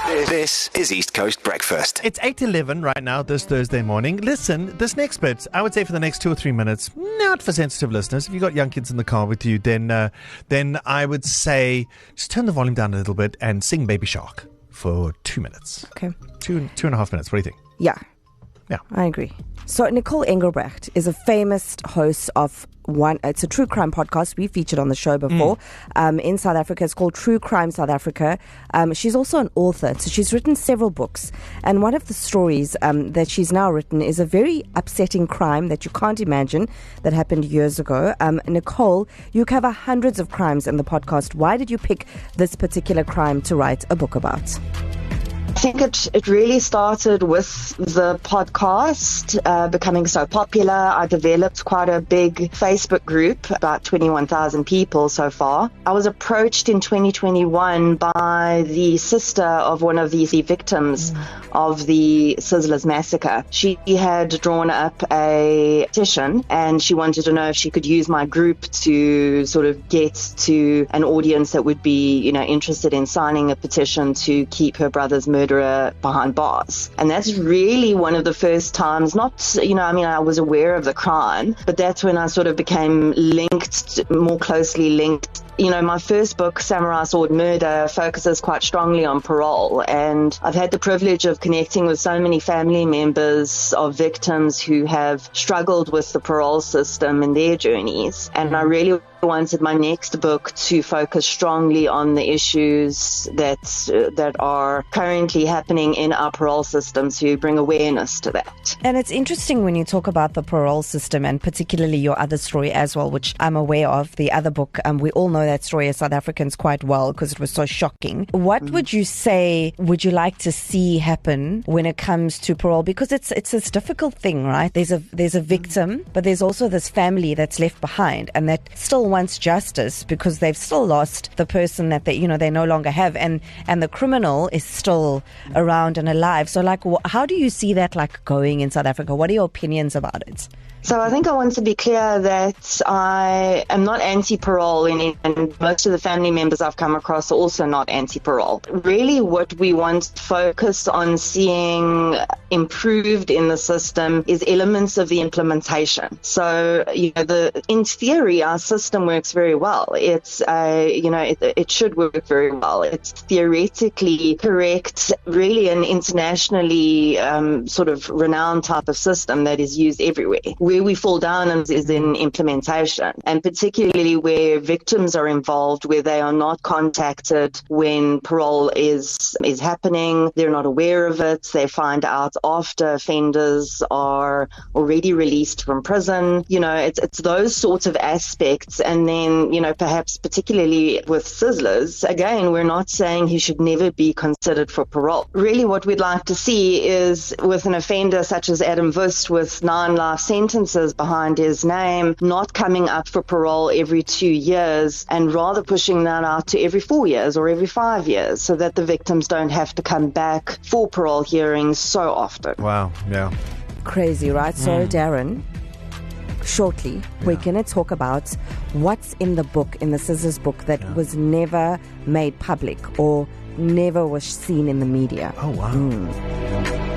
This is East Coast Breakfast. It's 8:11 right now, this Thursday morning. Listen, this next bit, I would say for the next 2 or 3 minutes, not for sensitive listeners. If you've got young kids in the car with you, then I would say just turn the volume down a little bit and sing Baby Shark for 2 minutes. Okay. Two and a half minutes. What do you think? Yeah. Yeah. I agree. So Nicole Engelbrecht is a famous host of it's a true crime podcast we featured on the show before in South Africa. It's called True Crime South Africa. She's also an author, so she's written several books, and one of the stories that she's now written is a very upsetting crime that you can't imagine that happened years ago. Nicole, you cover hundreds of crimes in the podcast. Why did you pick this particular crime to write a book about? I think it really started with the podcast becoming so popular. I developed quite a big Facebook group, about 21,000 people so far. I was approached in 2021 by the sister of one of the victims of the Sizzlers Massacre. She had drawn up a petition and she wanted to know if she could use my group to sort of get to an audience that would be, interested in signing a petition to keep her brother's murderer behind bars. And that's really one of the first times, I was aware of the crime, but that's when I sort of became more closely linked. My first book, Samurai Sword Murder, focuses quite strongly on parole, and I've had the privilege of connecting with so many family members of victims who have struggled with the parole system in their journeys, and I really wanted my next book to focus strongly on the issues that are currently happening in our parole system, to bring awareness to that. And it's interesting when you talk about the parole system, and particularly your other story as well, which I'm aware of, the other book. We all know that story as South Africans quite well because it was so shocking. What would you say would you like to see happen when it comes to parole? Because it's this difficult thing, right? There's a victim, but there's also this family that's left behind and that still wants justice because they've still lost the person that they no longer have, and the criminal is still around and alive. So how do you see that going in South Africa? What are your opinions about it? So I think I want to be clear that I am not anti-parole, and most of the family members I've come across are also not anti-parole. Really what we want to focus on seeing improved in the system is elements of the implementation. So, in theory, our system works very well. It's, it should work very well. It's theoretically correct, really an internationally sort of renowned type of system that is used everywhere. Where we fall down is in implementation, and particularly where victims are involved, where they are not contacted when parole is happening, they're not aware of it, they find out after offenders are already released from prison. It's those sorts of aspects. And then, perhaps particularly with Sizzlers, again, we're not saying he should never be considered for parole. Really what we'd like to see is, with an offender such as Adam Wust with 9 life sentences behind his name, not coming up for parole every 2 years, and rather pushing that out to every 4 years or every 5 years, so that the victims don't have to come back for parole hearings so often. Wow, yeah. Crazy, right? So, Darren, shortly, we're going to talk about what's in the book, in the Sizzlers book, that was never made public or never was seen in the media. Oh, wow.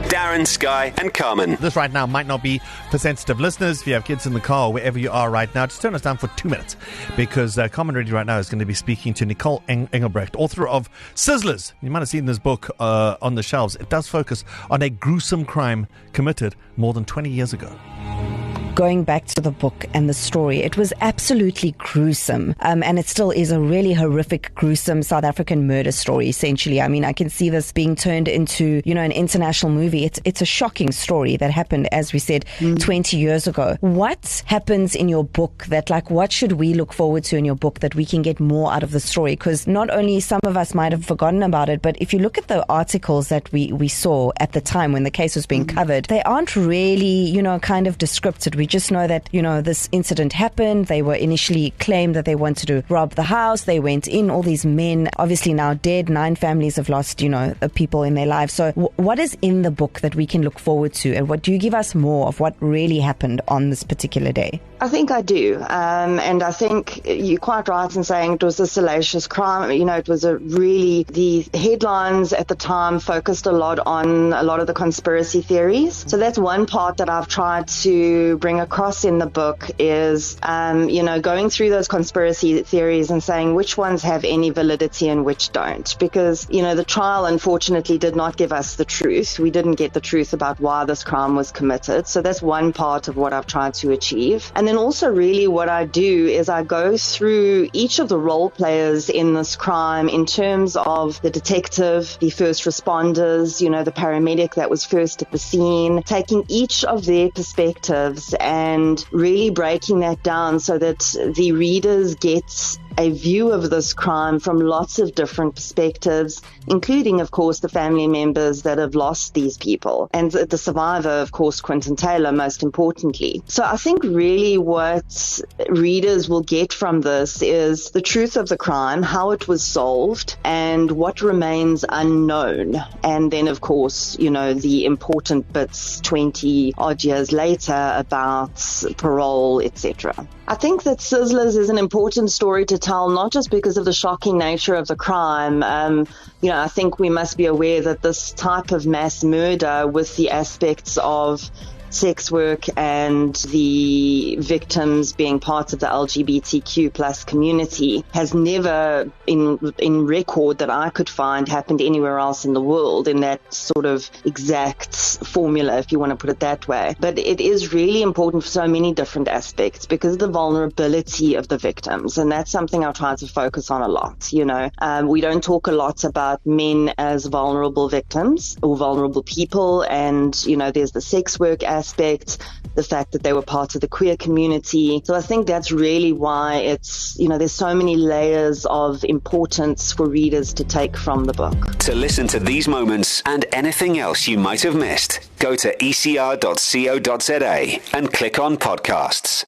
Darren, Sky and Carmen. This right now might not be for sensitive listeners. If you have kids in the car or wherever you are right now, just turn us down for 2 minutes, because Carmen Reddy right now is going to be speaking to Nicole Engelbrecht, author of Sizzlers. You might have seen this book on the shelves. It does focus on a gruesome crime committed more than 20 years ago. Going back to the book and the story, it was absolutely gruesome. And it still is a really horrific, gruesome South African murder story, essentially. I mean, I can see this being turned into, an international movie. It's a shocking story that happened, as we said, 20 years ago. What happens in your book that, what should we look forward to in your book that we can get more out of the story? Because not only some of us might have forgotten about it, but if you look at the articles that we saw at the time when the case was being covered, they aren't really, kind of descriptive. We just know that, this incident happened. They were initially claimed that they wanted to rob the house. They went in, all these men, obviously now dead. 9 families have lost, people in their lives. So what is in the book that we can look forward to? And what do you give us more of what really happened on this particular day? I think I do. And I think you're quite right in saying it was a salacious crime. It was the headlines at the time focused a lot on a lot of the conspiracy theories. So that's one part that I've tried to bring across in the book is, going through those conspiracy theories and saying which ones have any validity and which don't. Because, the trial unfortunately did not give us the truth. We didn't get the truth about why this crime was committed. So that's one part of what I've tried to achieve. And then also really what I do is I go through each of the role players in this crime in terms of the detective, the first responders, the paramedic that was first at the scene, taking each of their perspectives and really breaking that down so that the readers get a view of this crime from lots of different perspectives, including, of course, the family members that have lost these people and the survivor, of course, Quentin Taylor, most importantly. So I think really what readers will get from this is the truth of the crime, how it was solved, and what remains unknown. And then, of course, the important bits 20 odd years later about parole, etc. I think that Sizzlers is an important story to tell, not just because of the shocking nature of the crime. I think we must be aware that this type of mass murder with the aspects of sex work and the victims being part of the LGBTQ plus community has never in record that I could find happened anywhere else in the world in that sort of exact formula, if you want to put it that way. But it is really important for so many different aspects because of the vulnerability of the victims. And that's something I've tried to focus on a lot. We don't talk a lot about men as vulnerable victims or vulnerable people. And, there's the sex work aspect, the fact that they were part of the queer community. So I think that's really why it's, there's so many layers of importance for readers to take from the book. To listen to these moments and anything else you might have missed, go to ecr.co.za and click on podcasts.